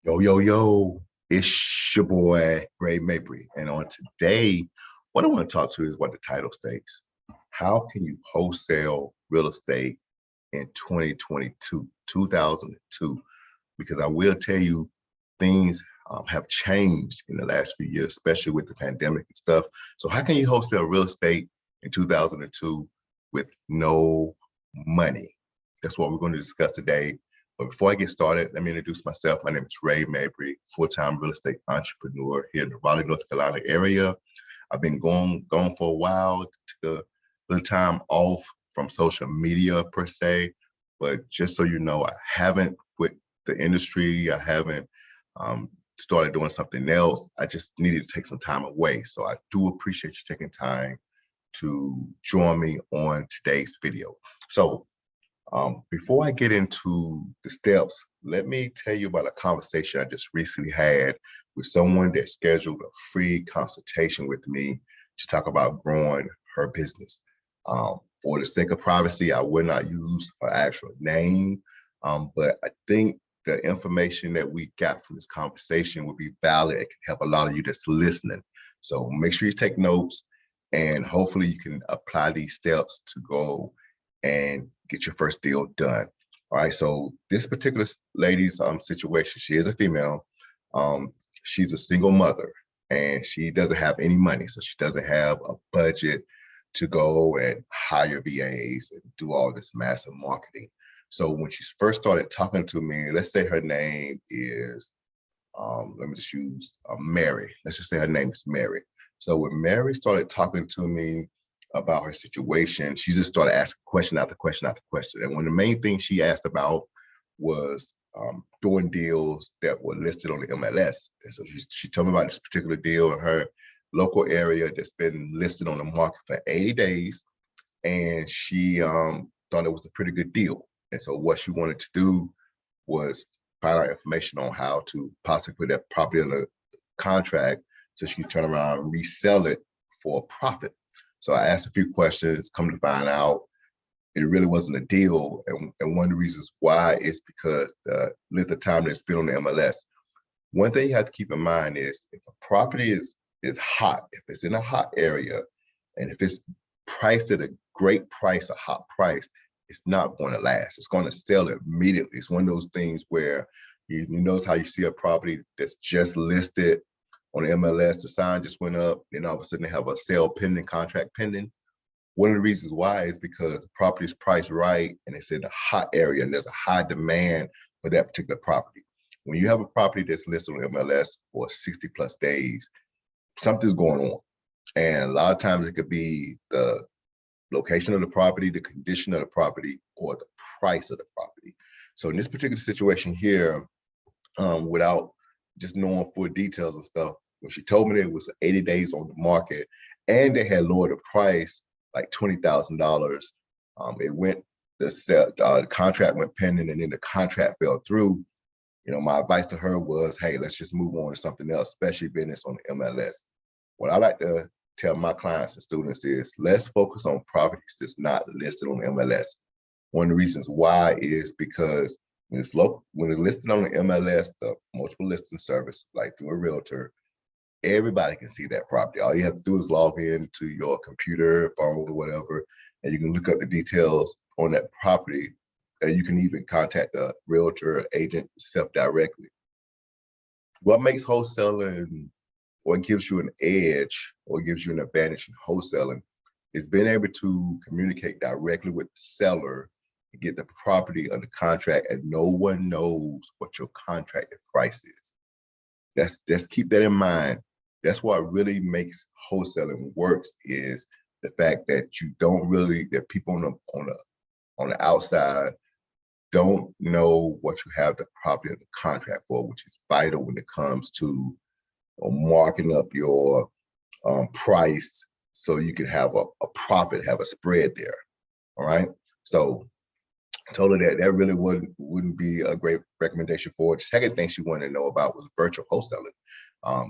Yo, yo, yo, it's your boy, RayMabry. And on today, what I want to talk to is what the title states. How can you wholesale real estate in 2022, 2002? Because I will tell you, things have changed in the last few years, especially with the pandemic and stuff. So how can you wholesale real estate in 2002 with no money? That's what we're going to discuss today. But before I get started, let me introduce myself. My name is RayMabry, full-time real estate entrepreneur here in the Raleigh, North Carolina area. I've been gone for a while, took a little time off from social media per se, but just so you know, I haven't quit the industry. I haven't started doing something else. I just needed to take some time away. So I do appreciate you taking time to join me on today's video. So before I get into the steps, let me tell you about a conversation I just recently had with someone that scheduled a free consultation with me to talk about growing her business. For the sake of privacy, I will not use her actual name, but I think the information that we got from this conversation will be valid. It can help a lot of you that's listening. So make sure you take notes, and hopefully you can apply these steps to go and get your first deal done. All right, so this particular lady's situation, she is a female. She's a single mother and she doesn't have any money. So she doesn't have a budget to go and hire VAs and do all this massive marketing. So when she first started talking to me, let's say her name is, let me just use Mary. Let's just say her name is Mary. So when Mary started talking to me about her situation, she just started asking question after question after question. And one of the main things she asked about was doing deals that were listed on the MLS. And so she told me about this particular deal in her local area that's been listed on the market for 80 days. And she thought it was a pretty good deal. And so what she wanted to do was find out information on how to possibly put that property under contract so she could turn around and resell it for a profit. So I asked a few questions, come to find out it really wasn't a deal. And one of the reasons why is because the length of time they spent on the MLS. One thing you have to keep in mind is if a property is hot, if it's in a hot area, and if it's priced at a great price, a hot price, it's not going to last. It's going to sell immediately. It's one of those things where you notice how you see a property that's just listed on the MLS, the sign just went up, and all of a sudden they have a sale pending, contract pending. One of the reasons why is because the property is priced right and it's in a hot area and there's a high demand for that particular property. When you have a property that's listed on MLS for 60 plus days, something's going on. And a lot of times it could be the location of the property, the condition of the property, or the price of the property. So in this particular situation here, without just knowing full details and stuff, when she told me that it was 80 days on the market and they had lowered the price like $20,000, the contract went pending and then the contract fell through. You know, my advice to her was, hey, let's just move on to something else, especially business on the MLS. What I like to tell my clients and students is let's focus on properties that's not listed on the MLS. One of the reasons why is because when it's listed on the MLS, the multiple listing service, like through a realtor, everybody can see that property. All you have to do is log in to your computer, phone, or whatever, and you can look up the details on that property, and you can even contact the realtor or agent self directly. What makes wholesaling or gives you an edge or gives you an advantage in wholesaling is being able to communicate directly with the seller and get the property under contract, and no one knows what your contracted price is. Let's keep that in mind. That's what really makes wholesaling works, is the fact that you don't really, that people on the outside don't know what you have the property under contract for, which is vital when it comes to marking up your price so you can have a profit, have a spread there. All right. So I told her that really wouldn't be a great recommendation for her. The second thing she wanted to know about was virtual wholesaling.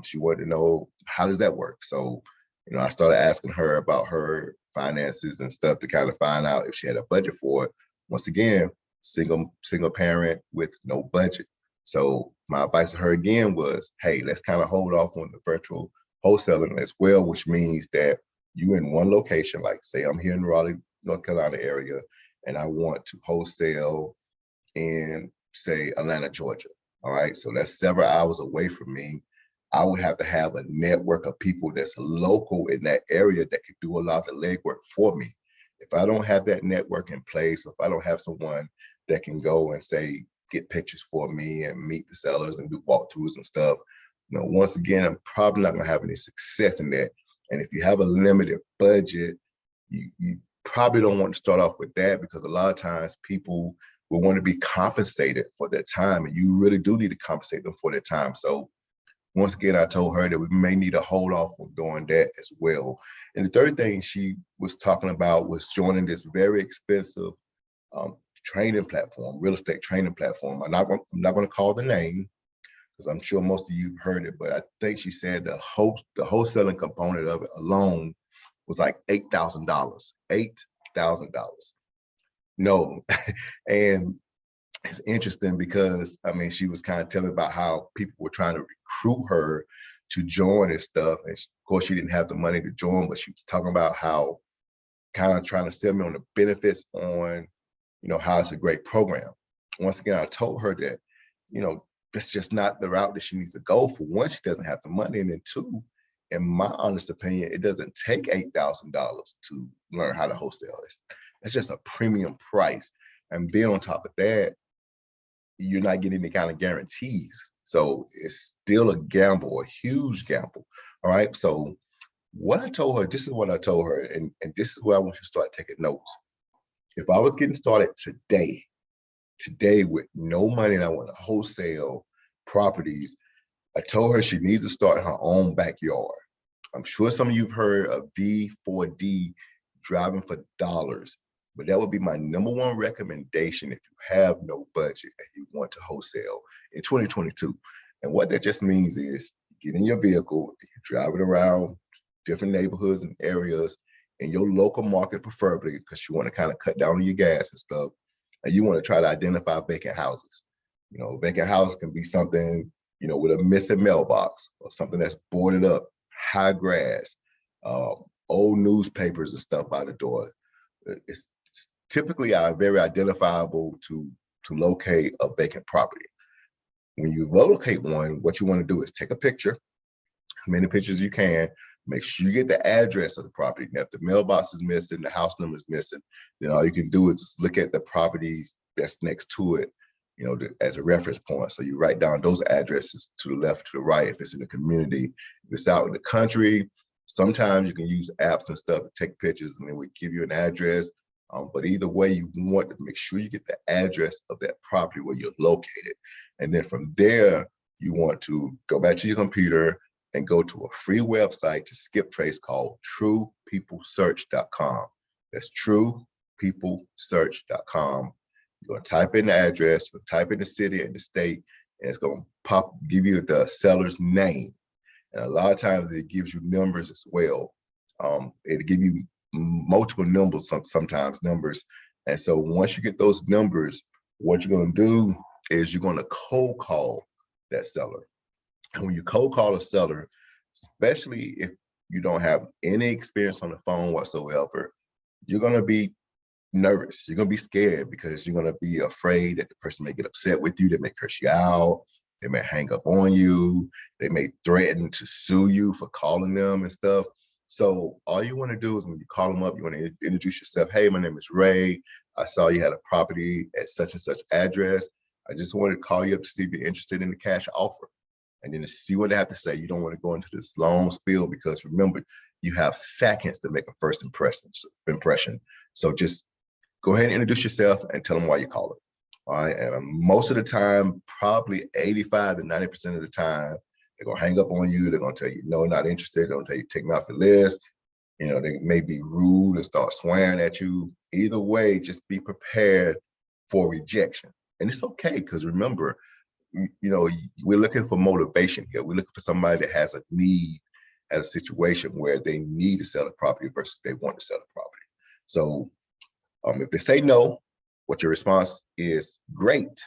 She wanted to know, how does that work? So, you know, I started asking her about her finances and stuff to kind of find out if she had a budget for it. Once again, single parent with no budget. So my advice to her again was, hey, let's kind of hold off on the virtual wholesaling as well, which means that you in one location, like say I'm here in Raleigh, North Carolina area, and I want to wholesale in say Atlanta, Georgia. All right, so that's several hours away from me. I would have to have a network of people that's local in that area that could do a lot of the legwork for me. If I don't have that network in place, if I don't have someone that can go and say, get pictures for me and meet the sellers and do walkthroughs and stuff, once again, I'm probably not gonna have any success in that. And if you have a limited budget, you probably don't want to start off with that, because a lot of times people will want to be compensated for their time, and you really do need to compensate them for their time. So once again, I told her that we may need to hold off on doing that as well. And the third thing she was talking about was joining this very expensive training platform, real estate training platform. I'm not going to call the name, because I'm sure most of you have heard it, but I think she said the wholesaling component of it alone was like $8,000. $8,000. No, and it's interesting because I mean, she was kind of telling about how people were trying to recruit her to join and stuff. And of course, she didn't have the money to join, but she was talking about how kind of trying to sell me on the benefits on, how it's a great program. Once again, I told her that, that's just not the route that she needs to go. For one, she doesn't have the money. And then two, in my honest opinion, it doesn't take $8,000 to learn how to wholesale. It's just a premium price. And being on top of that, you're not getting any kind of guarantees. So it's still a gamble, a huge gamble. All right. So what I told her, this is what I told her, and this is where I want you to start taking notes. If I was getting started today with no money and I want to wholesale properties, I told her she needs to start in her own backyard. I'm sure some of you've heard of D4D, driving for dollars, but that would be my number one recommendation if you have no budget and you want to wholesale in 2022. And what that just means is get in your vehicle, you're driving around different neighborhoods and areas in your local market, preferably, because you want to kind of cut down on your gas and stuff. And you want to try to identify vacant houses. Vacant houses can be something, with a missing mailbox, or something that's boarded up, high grass, old newspapers and stuff by the door. It's typically very identifiable to locate a vacant property. When you locate one, what you want to do is take a picture, as many pictures as you can. Make sure you get the address of the property. Now, if the mailbox is missing, the house number is missing, then all you can do is look at the properties that's next to it, as a reference point. So you write down those addresses to the left, to the right, if it's in the community. If it's out in the country, sometimes you can use apps and stuff to take pictures, and then we give you an address. But either way, you want to make sure you get the address of that property where you're located. And then from there, you want to go back to your computer and go to a free website to skip trace called truepeoplesearch.com. That's truepeoplesearch.com. You're going to type in the address, you'll type in the city and the state, and it's going to give you the seller's name. And a lot of times it gives you numbers as well. It'll give you multiple numbers, sometimes numbers. And so once you get those numbers, what you're going to do is you're going to cold call that seller. And when you cold call a seller, especially if you don't have any experience on the phone whatsoever, you're going to be nervous. You're going to be scared, because you're going to be afraid that the person may get upset with you. They may curse you out. They may hang up on you. They may threaten to sue you for calling them and stuff. So all you want to do is when you call them up, you want to introduce yourself. Hey, my name is Ray. I saw you had a property at such and such address. I just wanted to call you up to see if you're interested in the cash offer. And then to see what they have to say. You don't want to go into this long spiel, because remember, you have seconds to make a first impression. So just go ahead and introduce yourself and tell them why you call it. All right. And most of the time, probably 85 to 90% of the time, they're going to hang up on you. They're going to tell you, no, not interested. They're going to tell you, take me off the list. They may be rude and start swearing at you. Either way, just be prepared for rejection. And it's okay, because remember, we're looking for motivation here. We're looking for somebody that has a need, has a situation where they need to sell a property versus they want to sell a property. So if they say no, what your response is, great.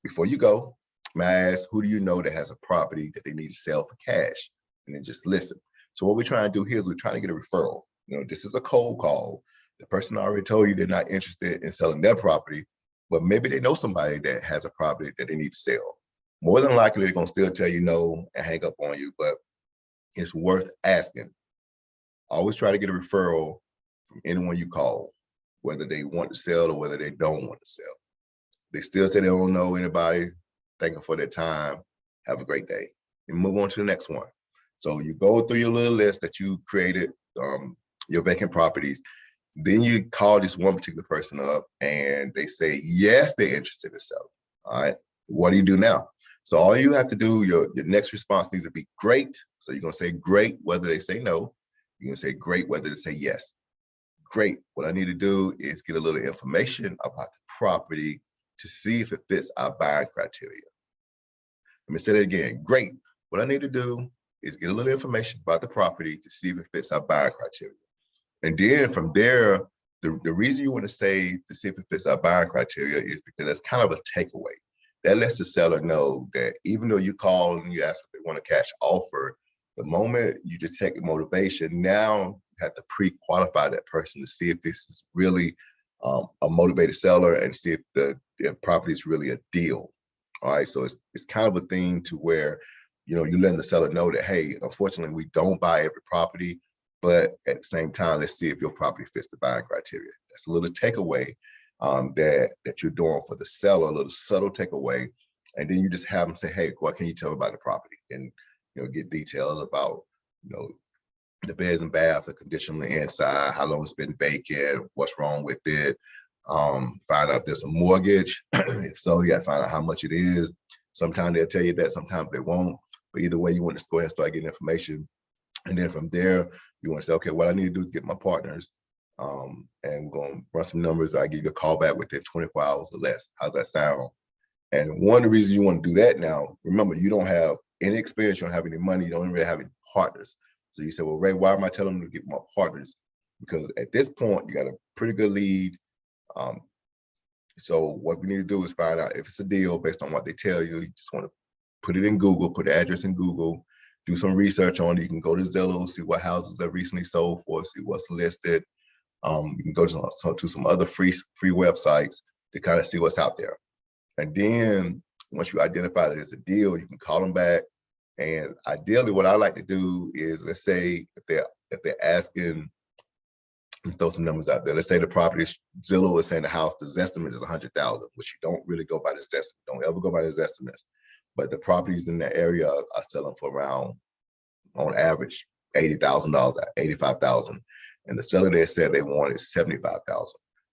Before you go, may I ask, who do you know that has a property that they need to sell for cash? And then just listen. So what we're trying to do here is we're trying to get a referral. This is a cold call. The person already told you they're not interested in selling their property, but maybe they know somebody that has a property that they need to sell. More than likely, they're going to still tell you no and hang up on you, but it's worth asking. Always try to get a referral from anyone you call, whether they want to sell or whether they don't want to sell. They still say they don't know anybody. Thank them for their time. Have a great day. And move on to the next one. So you go through your little list that you created, your vacant properties. Then you call this one particular person up and they say, yes, they're interested in selling. All right. What do you do now? So all you have to do, your next response needs to be great. So you're going to say great, whether they say no. You're going to say great, whether they say yes. Great. What I need to do is get a little information about the property to see if it fits our buying criteria. Let me say that again. Great. What I need to do is get a little information about the property to see if it fits our buying criteria. And then from there, the reason you want to say to see if it fits our buying criteria is because that's kind of a takeaway. That lets the seller know that even though you call and you ask if they want a cash offer, the moment you detect the motivation, now you have to pre-qualify that person to see if this is really a motivated seller and see if the property is really a deal. All right, so it's kind of a thing to where, you're letting the seller know that, hey, unfortunately, we don't buy every property, but at the same time, let's see if your property fits the buying criteria. That's a little takeaway that you're doing for the seller, a little subtle takeaway. And then you just have them say, hey, what can you tell me about the property? And, get details about, the beds and bath, the condition on the inside, how long it's been vacant, what's wrong with it. Find out if there's a mortgage. If so, you got to find out how much it is. Sometimes they'll tell you that, sometimes they won't. But either way, you want to go ahead and start getting information. And then from there, you want to say, okay, what I need to do is get my partners and we're going to run some numbers. I give you a call back within 24 hours or less. How's that sound? And one of the reasons you want to do that now, remember, you don't have any experience, you don't have any money, you don't really have any partners. So you say, well, Ray, why am I telling them to get my partners? Because at this point, you got a pretty good lead. So what we need to do is find out if it's a deal based on what they tell you. You just want to put it in Google, put the address in Google, do some research on it. You can go to Zillow, see what houses have recently sold for, see what's listed. You can go to some other free websites to kind of see what's out there. And then once you identify that it's a deal, you can call them back. And ideally, what I like to do is, let's say if they're asking, throw some numbers out there. Let's say the property, Zillow is saying the house, the estimate is 100,000, which you don't really go by this estimate. Don't ever go by this estimates. But the properties in that area are selling for around, on average, $80,000, $85,000. And the seller there said they wanted 75,000.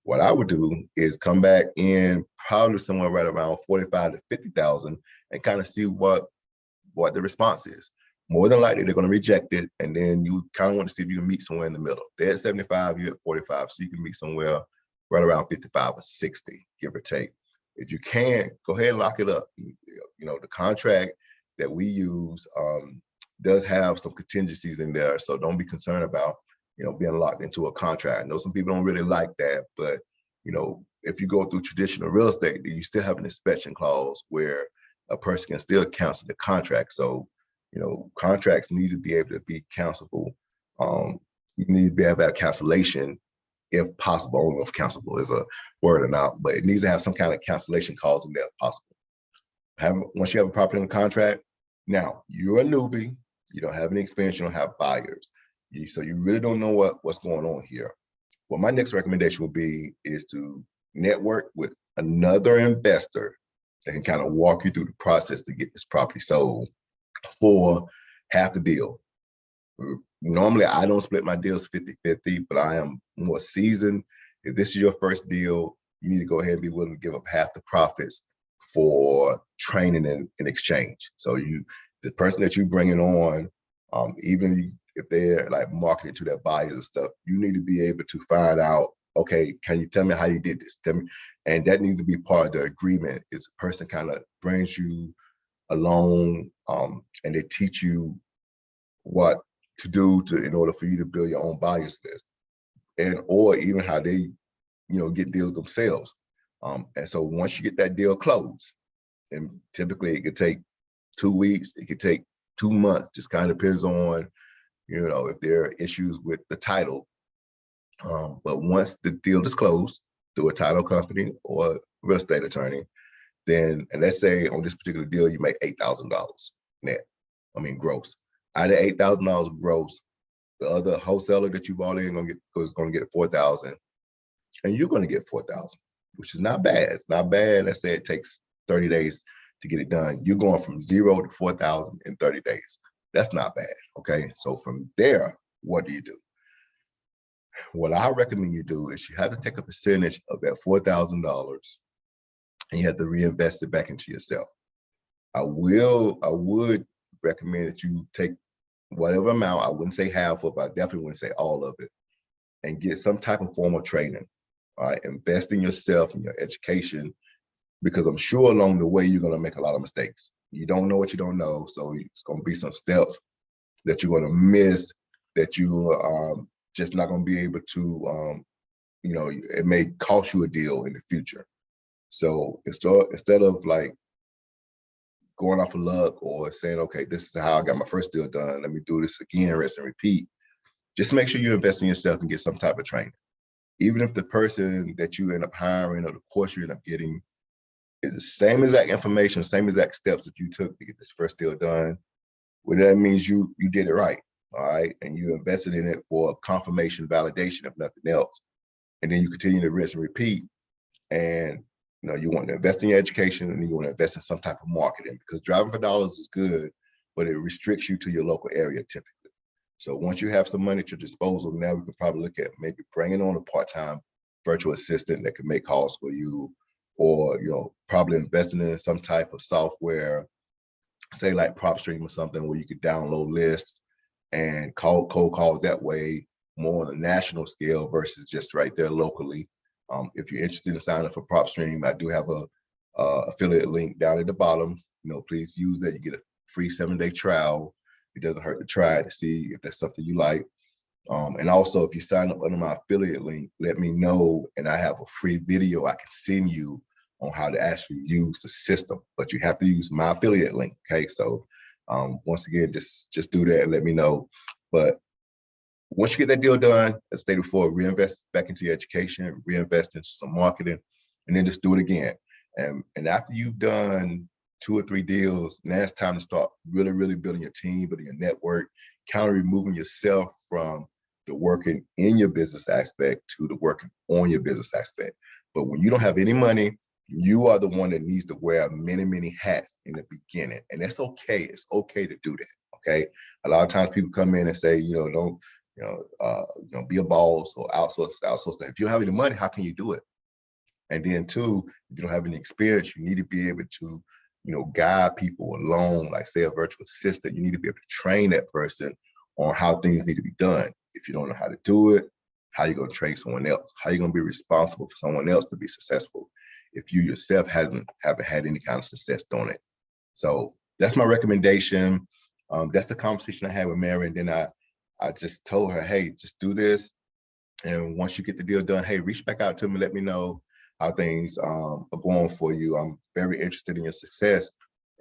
What I would do is come back in probably somewhere right around 45 to 50,000 and kind of see what the response is. More than likely, they're going to reject it. And then you kind of want to see if you can meet somewhere in the middle. They're at 75, you're at 45. So you can meet somewhere right around 55 or 60, give or take. If you can't, go ahead and lock it up. The contract that we use does have some contingencies in there. So don't be concerned about, being locked into a contract. I know some people don't really like that, but, if you go through traditional real estate, you still have an inspection clause where a person can still cancel the contract. So, contracts need to be able to be cancelable. You need to be able to have cancellation if possible. I don't know if cancelable is a word or not, but it needs to have some kind of cancellation clause in there if possible. Once you have a property in the contract, now you're a newbie, you don't have any experience, you don't have buyers. So you really don't know what's going on here. What my next recommendation would be is to network with another investor that can kind of walk you through the process to get this property sold for half the deal. Normally, I don't split my deals 50-50, but I am more seasoned. If this is your first deal, you need to go ahead and be willing to give up half the profits for training and exchange. So the person that you're bringing on, even if they're like marketing to their buyers and stuff, you need to be able to find out, okay, can you tell me how you did this? Tell me. And that needs to be part of the agreement. Is a person kind of brings you along and they teach you what to do in order for you to build your own buyers list, and or even how they get deals themselves. And so once you get that deal closed, And typically it could take 2 weeks, it could take 2 months, just kind of depends on, if there are issues with the title. But once the deal is closed through a title company or a real estate attorney, then, and let's say on this particular deal, you make $8,000 net, gross. Out of $8,000 gross, the other wholesaler that you bought in is going to get 4,000, and you're going to get 4,000, which is not bad. It's not bad. Let's say it takes 30 days to get it done. You're going from 0 to 4,000 in 30 days. That's not bad. Okay. So from there, what do you do? What I recommend you do is you have to take a percentage of that $4,000 and you have to reinvest it back into yourself. I would recommend that you take whatever amount, I wouldn't say half of it, I definitely wouldn't say all of it, and get some type of formal training. All right, invest in yourself and your education, because I'm sure along the way you're going to make a lot of mistakes. You don't know what you don't know, so it's going to be some steps that you're going to miss, that you just not going to be able to, it may cost you a deal in the future. So instead of like going off of luck or saying, okay, this is how I got my first deal done, let me do this again, rinse and repeat, just make sure you invest in yourself and get some type of training. Even if the person that you end up hiring or the course you end up getting is the same exact information, same exact steps that you took to get this first deal done, well, that means you did it right, all right? And you invested in it for confirmation, validation, if nothing else. And then you continue to rinse and repeat. And you want to invest in your education, and you want to invest in some type of marketing, because driving for dollars is good, but it restricts you to your local area typically. So once you have some money at your disposal, now we can probably look at maybe bringing on a part-time virtual assistant that can make calls for you, or probably investing in some type of software, say like PropStream or something, where you could download lists and cold calls that way, more on a national scale versus just right there locally. If you're interested in signing up for PropStream, I do have a affiliate link down at the bottom. Please use that. You get a free 7-day trial. It doesn't hurt to try it to see if that's something you like. And also, if you sign up under my affiliate link, let me know, and I have a free video I can send you on how to actually use the system. But you have to use my affiliate link. Okay, so once again, just do that and let me know. But once you get that deal done, as stated before, reinvest back into your education, reinvest into some marketing, and then just do it again. And after you've done 2 or 3 deals, now it's time to start really, really building your team, building your network, kind of removing yourself from the working in your business aspect to the working on your business aspect. But when you don't have any money, you are the one that needs to wear many, many hats in the beginning. And that's okay. It's okay to do that. Okay. A lot of times people come in and say, don't, be a boss or outsource that. If you don't have any money, how can you do it? And then 2, if you don't have any experience, you need to be able to, guide people along, like say a virtual assistant. You need to be able to train that person on how things need to be done. If you don't know how to do it, how are you going to train someone else? How are you going to be responsible for someone else to be successful if you yourself haven't had any kind of success doing it? So that's my recommendation. That's the conversation I had with Mary. And then I just told her, hey, just do this. And once you get the deal done, hey, reach back out to me, let me know how things are going for you. I'm very interested in your success.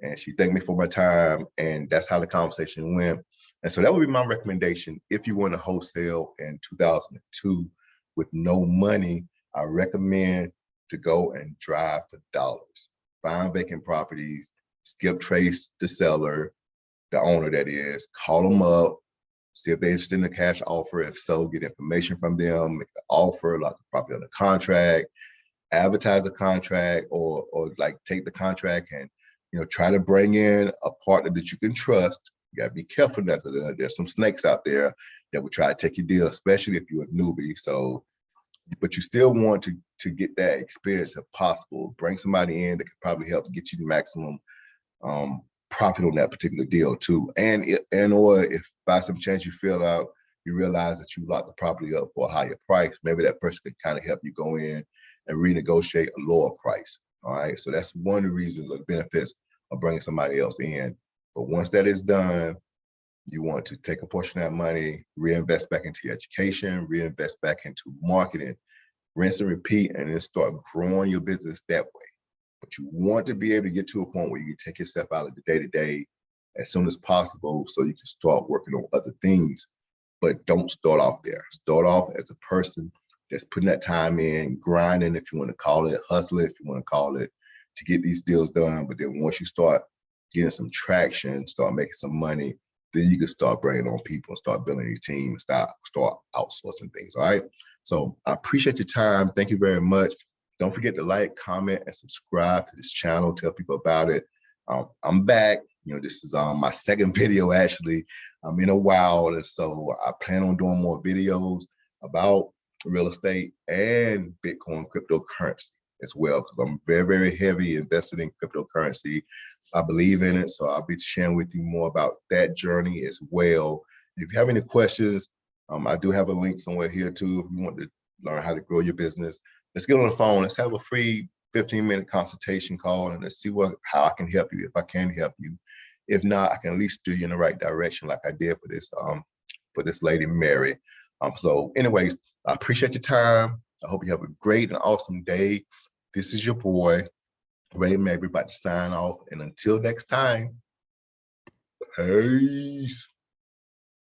And she thanked me for my time. And that's how the conversation went. And so that would be my recommendation. If you want to wholesale in 2002 with no money, I recommend to go and drive for dollars. Find vacant properties, skip trace the seller, the owner that is, call them up, see if they're interested in the cash offer. If so, get information from them, make an offer, like the property on the contract, advertise the contract, or like take the contract and try to bring in a partner that you can trust. You gotta be careful now, because there's some snakes out there that will try to take your deal, especially if you're a newbie. So, but you still want to get that experience if possible. Bring somebody in that could probably help get you the maximum profit on that particular deal too. Or if by some chance you realize that you locked the property up for a higher price, maybe that person can kind of help you go in and renegotiate a lower price. All right. So that's one of the reasons or the benefits of bringing somebody else in. But once that is done, you want to take a portion of that money, reinvest back into your education, reinvest back into marketing, rinse and repeat, and then start growing your business that way. but you want to be able to get to a point where you can take yourself out of the day-to-day as soon as possible so you can start working on other things. But don't start off there. Start off as a person that's putting that time in, grinding, if you want to call it, hustling, if you want to call it, to get these deals done. But then once you start getting some traction, start making some money, then you can start bringing on people and start building your team and start outsourcing things, all right? So I appreciate your time. Thank you very much. Don't forget to like, comment, and subscribe to this channel. Tell people about it. I'm back. You know, this is my second video, actually. I'm in a while, and so I plan on doing more videos about real estate and Bitcoin cryptocurrency as well, because I'm very, very heavy invested in cryptocurrency. I believe in it, so I'll be sharing with you more about that journey as well. If you have any questions, I do have a link somewhere here too. If you want to learn how to grow your business, let's get on the phone. Let's have a free 15-minute consultation call, and let's see how I can help you, if I can help you. If not, I can at least steer you in the right direction, like I did for this lady, Mary. So anyways, I appreciate your time. I hope you have a great and awesome day. This is your boy, RayMabry, about to sign off. And until next time, peace.